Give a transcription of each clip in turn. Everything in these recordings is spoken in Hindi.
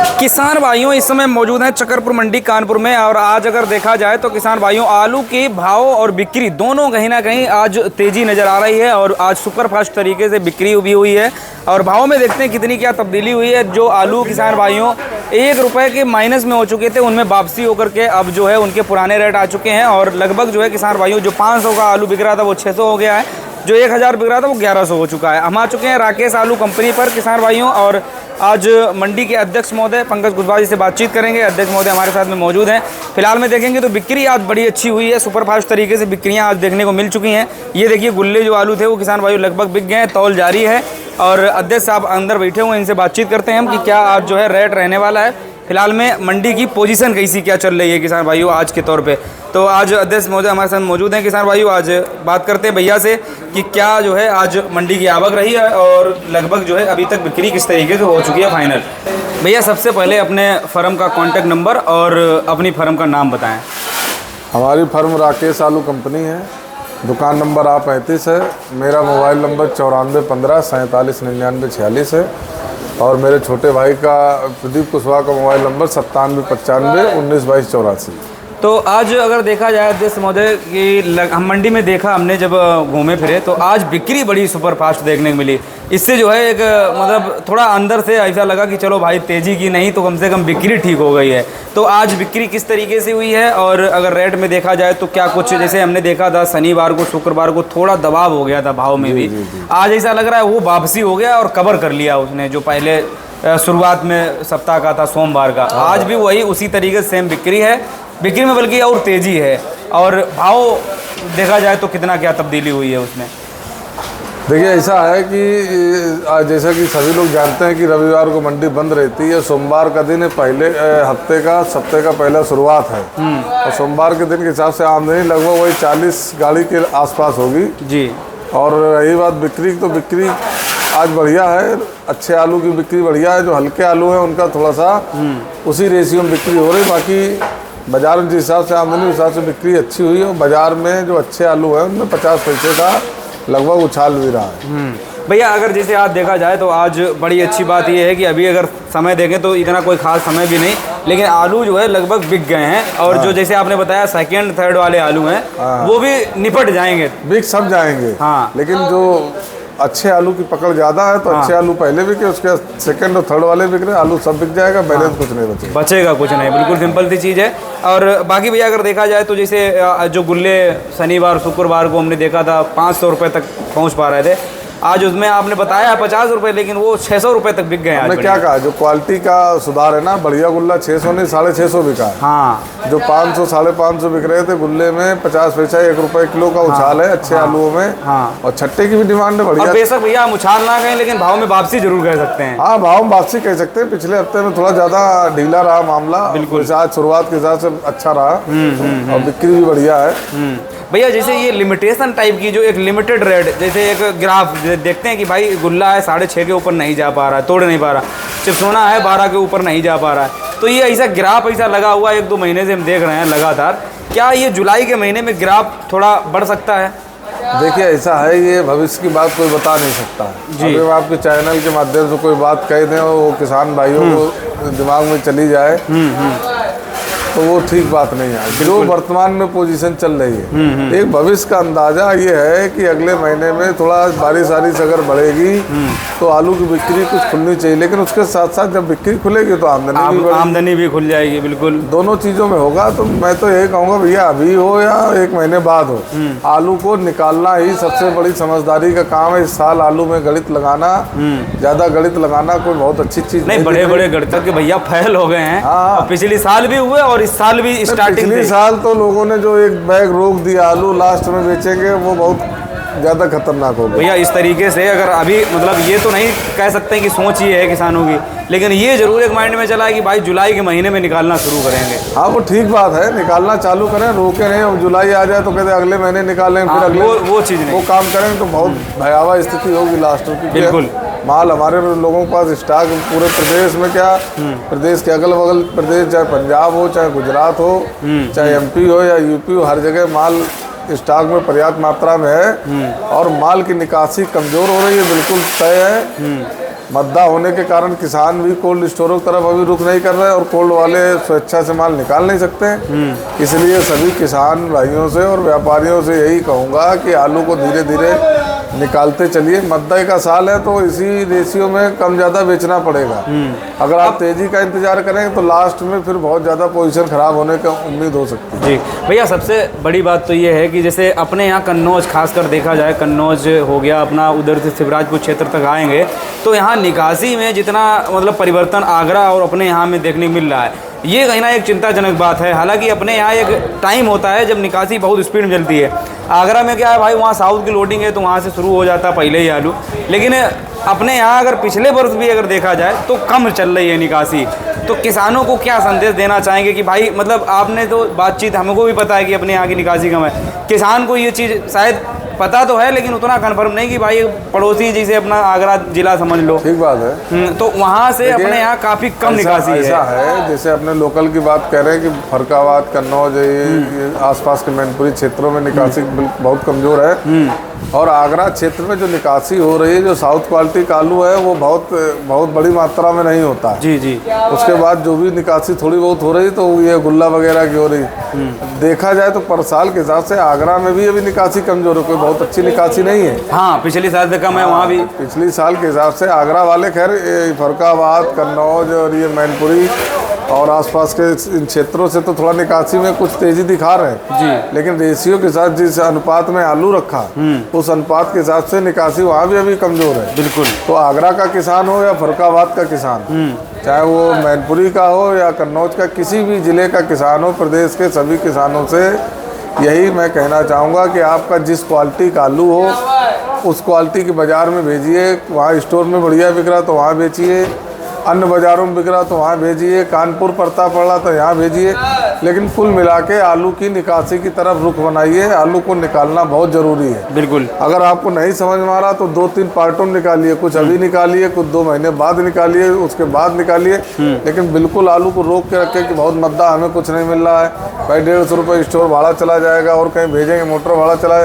किसान भाइयों इस समय मौजूद हैं चकरपुर मंडी कानपुर में। और आज अगर देखा जाए तो किसान भाइयों आलू की भाव और बिक्री दोनों कहीं ना कहीं आज तेज़ी नज़र आ रही है और आज सुपरफास्ट तरीके से बिक्री भी हुई है। और भाव में देखते हैं कितनी क्या तब्दीली हुई है। जो आलू किसान भाइयों 1 रुपये के माइनस में हो चुके थे उनमें वापसी होकर के अब जो है उनके पुराने रेट आ चुके हैं। और लगभग जो है किसान भाइयों जो 500 का आलू बिक रहा था वो 600 हो गया है, जो 1000 बिक रहा था वो 1100 हो चुका है। हम आ चुके हैं राकेश आलू कंपनी पर किसान भाइयों, और आज मंडी के अध्यक्ष महोदय पंकज कुशवाहा जी से बातचीत करेंगे। अध्यक्ष महोदय हमारे साथ में मौजूद हैं। फिलहाल में देखेंगे तो बिक्री आज बड़ी अच्छी हुई है, सुपरफास्ट तरीके से बिक्रियां आज देखने को मिल चुकी हैं। ये देखिए गुल्ले जो आलू थे वो किसान भाइयों लगभग बिक गए हैं, तौल जारी है। और अध्यक्ष साहब अंदर बैठे हुए हैं, इनसे बातचीत करते हैं हम कि क्या आज जो है रेट रहने वाला है। फिलहाल में मंडी की पोजीशन कैसी क्या चल रही है किसान भाइयों आज के तौर पे। तो आज अध्यक्ष महोदय हमारे साथ मौजूद हैं। किसान भाइयों आज बात करते हैं भैया से कि क्या जो है आज मंडी की आवक रही है और लगभग जो है अभी तक बिक्री किस तरीके से हो चुकी है फाइनल। भैया सबसे पहले अपने फर्म का कॉन्टैक्ट नंबर और अपनी फर्म का नाम बताएं। हमारी फर्म राकेश आलू कंपनी है, दुकान नंबर A35 है। मेरा मोबाइल नंबर 94 15 47 99 46 है और मेरे छोटे भाई का प्रदीप कुशवाहा का मोबाइल नंबर 97 95 19 22 84। तो आज अगर देखा जाए अध्यक्ष महोदय कि हम मंडी में देखा हमने जब घूमे फिरे तो आज बिक्री बड़ी सुपरफास्ट देखने को मिली। इससे जो है एक मतलब थोड़ा अंदर से ऐसा लगा कि चलो भाई तेज़ी की नहीं तो कम से कम बिक्री ठीक हो गई है। तो आज बिक्री किस तरीके से हुई है और अगर रेट में देखा जाए तो क्या कुछ जैसे हमने देखा था शनिवार को शुक्रवार को थोड़ा दबाव हो गया था भाव में भी, आज ऐसा लग रहा है वो वापसी हो गया और कवर कर लिया उसने जो पहले शुरुआत में सप्ताह का था सोमवार का। आज भी वही उसी तरीके से सेम बिक्री है, बिक्री में बल्कि और तेज़ी है। और भाव देखा जाए तो कितना क्या तब्दीली हुई है उसमें। देखिए ऐसा है कि जैसा कि सभी लोग जानते हैं कि रविवार को मंडी बंद रहती है, सोमवार का दिन पहले सप्ते का पहला शुरुआत है और सोमवार के दिन के हिसाब से आमदनी लगभग वही 40 गाड़ी के आसपास होगी जी। और रही बात बिक्री, तो बिक्री आज बढ़िया है, अच्छे आलू की बिक्री बढ़िया है। जो हल्के आलू हैं उनका थोड़ा सा उसी रेशियो में बिक्री हो रही, बाकी बाजार में जिस हिसाब से आमदनी उस हिसाब से बिक्री अच्छी हुई है। और बाजार में जो अच्छे आलू हैं उनमें 50 पैसे का लगभग उछाल भी रहा है। भैया अगर जैसे आज देखा जाए तो आज बड़ी अच्छी बात यह है कि अभी अगर समय देखें तो इतना कोई खास समय भी नहीं, लेकिन आलू जो है लगभग बिक गए हैं। और जो जैसे आपने बताया सेकंड थर्ड वाले आलू हैं वो भी निपट जाएंगे, बिक सब जाएंगे। हाँ, लेकिन जो अच्छे आलू की पकड़ ज़्यादा है तो अच्छे आलू पहले बिके, उसके सेकंड और थर्ड वाले बिक रहे, आलू सब बिक जाएगा, बैलेंस कुछ नहीं बचेगा कुछ नहीं, बिल्कुल सिंपल सी चीज़ है। और बाकी भैया अगर देखा जाए तो जैसे जो गुल्ले शनिवार शुक्रवार को हमने देखा था 500 रुपये तक पहुंच पा रहे थे, आज उसमें आपने बताया 50 रुपये, लेकिन वो 600 रुपये तक बिक गए। हमने क्या कहा, जो क्वालिटी का सुधार है ना, बढ़िया गुल्ला 600 नहीं 650 बिका है। हाँ, जो 500 550 बिक रहे थे गुल्ले में 50 पैसा 1 रुपये किलो का उछाल है अच्छे आलुओं में। हाँ, और छट्टे की भी डिमांड है बढ़िया। बेशक भैया हम उछाल ना कहें लेकिन भाव में वापसी जरूर कह सकते हैं। हाँ, भाव में वापसी कह सकते हैं। पिछले हफ्ते में थोड़ा ज़्यादा ढीला रहा मामला, बिल्कुल आज शुरुआत के हिसाब से अच्छा रहा और बिक्री भी बढ़िया है। भैया जैसे ये लिमिटेशन टाइप की जो एक लिमिटेड रेट, जैसे एक ग्राफ देखते हैं कि भाई गुल्ला है 6.5 के ऊपर नहीं जा पा रहा है, तोड़ नहीं पा रहा, सिर्फ सोना है 12 के ऊपर नहीं जा पा रहा है, तो ये ऐसा ग्राफ ऐसा लगा हुआ 1-2 महीने से हम देख रहे हैं लगातार। क्या ये जुलाई के महीने में ग्राफ थोड़ा बढ़ सकता है? देखिए ऐसा है, ये भविष्य की बात कोई बता नहीं सकता जी। अगर आपके चैनल के माध्यम से कोई बात कह दें और वो किसान भाइयों को दिमाग में चली जाए तो वो ठीक बात नहीं है। जो वर्तमान में पोजीशन चल रही है, एक भविष्य का अंदाजा ये है कि अगले महीने में थोड़ा बारिश अगर बढ़ेगी तो आलू की बिक्री कुछ खुलनी चाहिए, लेकिन उसके साथ साथ जब बिक्री खुलेगी तो आमदनी भी खुल जाएगी। बिल्कुल दोनों चीज़ों में होगा। तो मैं तो यही कहूँगा भैया, अभी हो या 1 महीने बाद हो, आलू को निकालना ही सबसे बड़ी समझदारी का काम है। इस साल आलू में गणित लगाना, ज़्यादा गणित लगाना कोई बहुत अच्छी चीज़ नहीं। बड़े बड़े गणित के भैया फैल हो गए हैं। हाँ, पिछले साल भी हुए और इस साल भी स्टार्टिंग। पिछले साल तो लोगों ने जो एक बैग रोक दिया आलू लास्ट में बेचेंगे, वो बहुत ज़्यादा खतरनाक हो गया भैया। इस तरीके से अगर अभी मतलब ये तो नहीं कह सकते कि सोच ही है किसानों की, लेकिन ये जरूर एक माइंड में चला है कि भाई जुलाई के महीने में निकालना शुरू करेंगे। हाँ, वो ठीक बात है, निकालना चालू करें, रोके नहीं। अब जुलाई आ जाए तो कहते अगले महीने निकालें, फिर अगले वो चीज़ नहीं, वो काम करें तो बहुत भयावह स्थिति होगी लास्ट की। बिल्कुल माल हमारे लोगों के पास स्टॉक पूरे प्रदेश में, क्या प्रदेश के अगल बगल प्रदेश, चाहे पंजाब हो, चाहे गुजरात हो, चाहे MP हो या UP हो, हर जगह माल स्टॉक में पर्याप्त मात्रा में है और माल की निकासी कमज़ोर हो रही है, बिल्कुल तय है। मद्दा होने के कारण किसान भी कोल्ड स्टोरों की तरफ अभी रुख नहीं कर रहे और कोल्ड वाले स्वेच्छा से माल निकाल नहीं सकते। इसलिए सभी किसान भाइयों से और व्यापारियों से यही कहूँगा कि आलू को धीरे धीरे निकालते चलिए। मद्दे का साल है तो इसी रेशियो में कम ज़्यादा बेचना पड़ेगा। अगर आप तेज़ी का इंतजार करेंगे तो लास्ट में फिर बहुत ज़्यादा पोजीशन ख़राब होने का उम्मीद हो सकती है। जी भैया, सबसे बड़ी बात तो ये है कि जैसे अपने यहाँ कन्नौज खासकर देखा जाए, कन्नौज हो गया अपना, उधर से शिवराजपुर क्षेत्र तक आएंगे तो यहाँ निकासी में जितना मतलब परिवर्तन आगरा और अपने यहाँ में देखने को मिल रहा है, ये कहीं ना एक चिंताजनक बात है। हालांकि अपने यहाँ एक टाइम होता है जब निकासी बहुत स्पीड में चलती है। आगरा में क्या है भाई, वहाँ साउथ की लोडिंग है तो वहाँ से शुरू हो जाता है पहले ही आलू। लेकिन अपने यहाँ अगर पिछले वर्ष भी अगर देखा जाए तो कम चल रही है निकासी। तो किसानों को क्या संदेश देना चाहेंगे कि भाई, मतलब आपने तो बातचीत, हमको भी पता है कि अपने यहाँ की निकासी कम है, किसान को ये चीज़ शायद पता तो है लेकिन उतना कंफर्म नहीं कि भाई पड़ोसी जिसे अपना आगरा जिला समझ लो, ठीक बात है, तो वहाँ से अपने यहाँ काफ़ी कम निकासी है। ऐसा है जैसे अपने लोकल की बात कह रहे हैं कि फरकाबाद, कन्नौज, ये आसपास के मैनपुरी क्षेत्रों में निकासी बहुत कमज़ोर है। और आगरा क्षेत्र में जो निकासी हो रही है, जो साउथ क्वालिटी का आलू है वो बहुत बड़ी मात्रा में नहीं होता है। जी जी। उसके बाद जो भी निकासी थोड़ी बहुत हो रही तो ये गुल्ला वगैरह की हो रही। देखा जाए तो पर साल के हिसाब से आगरा में भी अभी निकासी कमजोर है, कोई बहुत अच्छी निकासी नहीं है। हाँ, पिछली साल से कम है वहाँ भी। पिछली साल के हिसाब से आगरा वाले खैर फरकाबाद, कन्नौज और ये मैनपुरी और आसपास के इन क्षेत्रों से तो थोड़ा निकासी में कुछ तेजी दिखा रहे हैं जी। लेकिन रेशियो के साथ जिस अनुपात में आलू रखा उस अनुपात के हिसाब से निकासी वहाँ भी अभी कमजोर है। बिल्कुल। तो आगरा का किसान हो या फरकाबाद का किसान, चाहे वो मैनपुरी का हो या कन्नौज का, किसी भी जिले का किसान हो, प्रदेश के सभी किसानों से यही मैं कहना चाहूँगा कि आपका जिस क्वालिटी का आलू हो उस क्वालिटी के बाज़ार में भेजिए। वहाँ स्टोर में बढ़िया बिक रहा तो वहाँ बेचिए, अन्य बाज़ारों में बिक रहा तो वहाँ भेजिए, कानपुर पड़ता पड़ रहा तो यहाँ भेजिए। लेकिन कुल मिला के आलू की निकासी की तरफ रुख बनाइए। आलू को निकालना बहुत ज़रूरी है। बिल्कुल। अगर आपको नहीं समझ में आ रहा तो 2-3 पार्टों निकालिए, कुछ अभी निकालिए, कुछ 2 महीने बाद निकालिए, उसके बाद निकालिए। लेकिन बिल्कुल आलू को रोक के रखें कि बहुत मद्दा, हमें कुछ नहीं मिल रहा है भाई, 150 रुपये स्टोर भाड़ा चला जाएगा और कहीं भेजेंगे मोटर भाड़ा चला,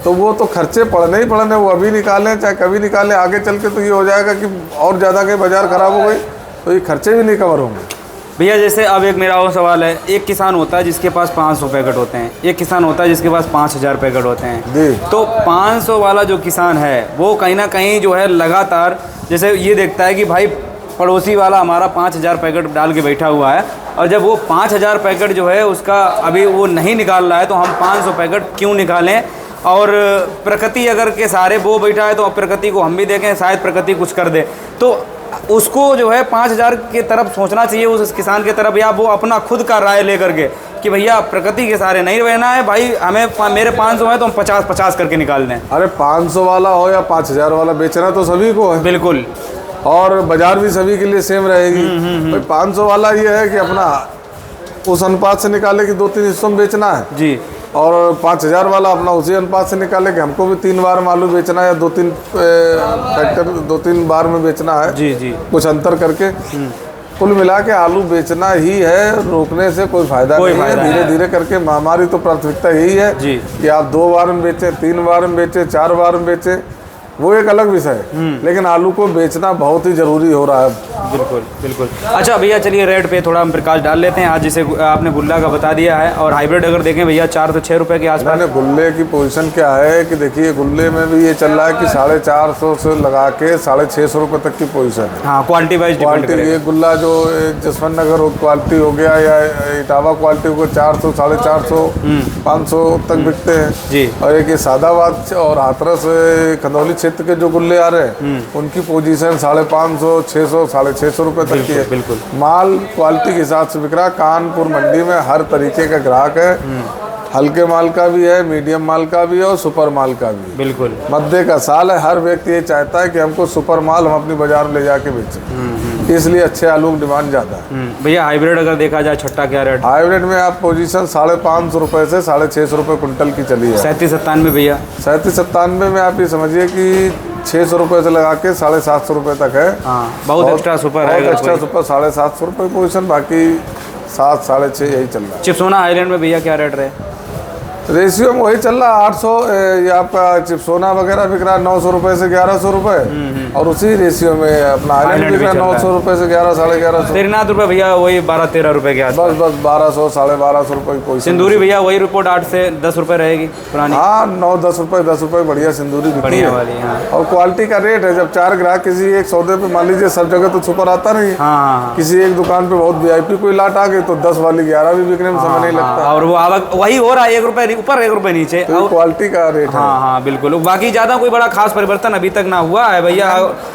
तो वो तो खर्चे पड़ने ही पड़ने। वो अभी निकालें चाहे कभी निकालें, आगे चल के तो ये हो जाएगा कि और ज़्यादा कहीं बाज़ार ख़राब हो गई तो ये खर्चे भी नहीं कवर होंगे। भैया जैसे अब एक मेरा और सवाल है, एक किसान होता है जिसके पास 500 पैकेट होते हैं, एक किसान होता है जिसके पास 5000 पैकेट होते हैं जी। तो 500 वाला जो किसान है वो कहीं ना कहीं जो है लगातार जैसे ये देखता है कि भाई पड़ोसी वाला हमारा 5000 पैकेट डाल के बैठा हुआ है, और जब वो 5000 पैकेट जो है उसका अभी वो नहीं निकाल रहा है तो हम 500 पैकेट क्यों निकालें। और प्रकृति अगर के सारे वो बैठा है तो प्रकृति को हम भी देखें, शायद प्रकृति कुछ कर दे। तो उसको जो है 5000 के तरफ सोचना चाहिए उस किसान के तरफ, या वो अपना खुद का राय लेकर के कि भैया प्रकृति के सारे नहीं रहना है भाई, हमें मेरे 500 है तो हम 50-50 करके निकाल दें। अरे 500 वाला हो या 5000 वाला, बेचना तो सभी को है। बिल्कुल। और बाजार भी सभी के लिए सेम रहेगी। भाई 500 वाला ये है कि अपना उस अनुपात से निकाले कि 2-3 हिस्सों में बेचना है जी, और 5000 वाला अपना उसी अनुपात से निकाले कि हमको भी 3 बार मालूम बेचना है या 2-3 फैक्टर 2-3 बार में बेचना है जी जी, कुछ अंतर करके। कुल मिला के आलू बेचना ही है, रोकने से कोई फायदा नहीं है। धीरे धीरे करके हमारी तो प्राथमिकता यही है जी कि आप 2 बार में बेचें, 3 बार में बेचें, 4 बार में बेचें, वो एक अलग विषय है, लेकिन आलू को बेचना बहुत ही ज़रूरी हो रहा है। बिल्कुल बिल्कुल। अच्छा भैया चलिए रेट पे थोड़ा हम प्रकाश डाल लेते हैं। आज जैसे आपने गुल्ला का बता दिया है, और हाइब्रिड अगर देखें भैया 4 से 6 रुपये के आसपास। मैंने गुल्ले की पोजीशन क्या है कि देखिए गुल्ले में भी ये चल रहा है कि 450 से लगा के 650 रुपये तक की पोजीशन है। हाँ, क्वालिटी वाइज क्वालिटी। ये गुल्ला जो जसवंत नगर क्वालिटी हो गया या इटावा क्वालिटी को 400, 450, 500 तक बिकते हैं जी। और एक ये सादाबाद और हाथरस खंदौली क्षेत्र के जो गुल्ले आ रहे हैं उनकी पोजीशन 550, 600, 650 रुपये तक की है। बिल्कुल। माल क्वालिटी के हिसाब से बिक रहा है। कानपुर मंडी में हर तरीके का ग्राहक है, हल्के माल का भी है, मीडियम माल का भी है और सुपर माल का भी है। बिल्कुल। मध्य का साल है, हर व्यक्ति ये चाहता है कि हमको सुपर माल हम अपनी बाजार में ले जाके बेचें, इसलिए अच्छे आलू की डिमांड ज़्यादा है। भैया हाइब्रिड अगर देखा जाए छट्टा क्या रेट? हाइब्रिड में आप पोजीशन 550 रुपये से 650 रुपये कुंटल की चली है। 37-97 भैया? 37-97 में आप ये समझिए कि 600 रुपये से लगा के 750 रुपये तक है। हाँ, बहुत एक्स्ट्रा सुपर है। एक्स्ट्रा सुपर 750 रुपये पोजीशन, बाकी 7-6.5 यही चल रहा है। चिप्सोना आइलैंड में भैया क्या रेट रहे? रेशियो में वही चल रहा 800। ये आपका चिप्सोना वगैरह बिक रहा है 900 रुपए से 1100 रुपए, और उसी रेशियो में अपना आइलैंड बिक रहा है 900 रुपए से 1100 साढ़े 1100। तेरीनाथ रुपए भैया वही 12-13 रुपए के आसपास। बस 1200 साढ़े 1200 रुपए की कोई सिंदूरी भैया वही रिपोर्ट 8 से 10 रुपए रहेगी पुरानी। हाँ 9-10 रुपए 10 रुपए बढ़िया सिंदूरी बिकती बढ़िया है। वाली, हाँ। और क्वालिटी का रेट है। जब 4 ग्राहक किसी एक सौदे पे, मान लीजिए सब जगह तो सुपर आता नहीं है, हाँ। किसी एक दुकान पे बहुत VIP कोई लाट आ गई तो 10 वाली 11 भी बिकने में समय नहीं लगता। और वो आवक वही हो रहा है, 1 रुपए ऊपर 1 रुपए नीचे, तो क्वालिटी का रेट है। हाँ बिल्कुल। बाकी ज्यादा कोई बड़ा खास परिवर्तन अभी तक ना हुआ है भैया।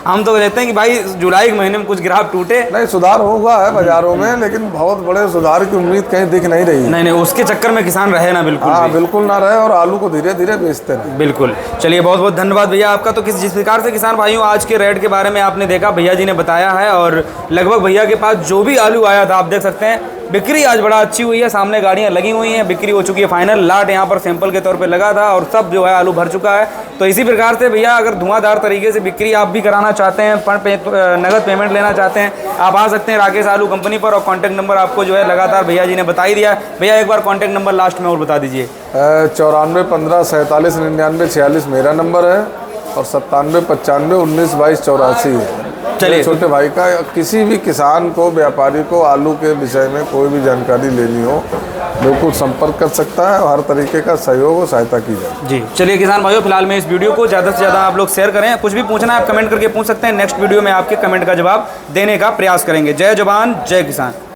हम तो कहते हैं कि भाई जुलाई के महीने में कुछ ग्राहक टूटे, नहीं सुधार हुआ है बाजारों में, लेकिन बहुत बड़े सुधार की उम्मीद कहीं दिख नहीं रही है। नहीं उसके चक्कर में किसान रहे ना, बिल्कुल हाँ बिल्कुल ना रहे, और आलू को धीरे धीरे बेचते रहे। बिल्कुल। चलिए बहुत बहुत धन्यवाद भैया आपका। तो जिस प्रकार से किसान भाइयों आज के रेट के बारे में आपने देखा, भैया जी ने बताया है, और लगभग भैया के पास जो भी आलू आया था आप देख सकते हैं बिक्री आज बड़ा अच्छी हुई है। सामने गाड़ियां लगी हुई हैं, बिक्री हो चुकी है फाइनल। लाट यहाँ पर सैंपल के तौर पे लगा था और सब जो है आलू भर चुका है। तो इसी प्रकार से भैया अगर धुआंधार तरीके से बिक्री आप भी कराना चाहते हैं, नगद पेमेंट लेना चाहते हैं, आप आ सकते हैं राकेश आलू कंपनी पर। और कॉन्टैक्ट नंबर आपको जो है लगातार भैया जी ने बता ही दिया। भैया एक बार कॉन्टैक्ट नंबर लास्ट में और बता दीजिए। 94 15 47 99 46 मेरा नंबर है, और 97 95 19 22 84 है। चलिए छोटे भाई का किसी भी किसान को, व्यापारी को आलू के विषय में कोई भी जानकारी लेनी हो बिल्कुल संपर्क कर सकता है, और हर तरीके का सहयोग और सहायता की जाए। जी चलिए किसान भाइयों, फिलहाल में इस वीडियो को ज़्यादा से ज़्यादा आप लोग शेयर करें। कुछ भी पूछना है आप कमेंट करके पूछ सकते हैं। नेक्स्ट वीडियो में आपके कमेंट का जवाब देने का प्रयास करेंगे। जय जवान जय किसान।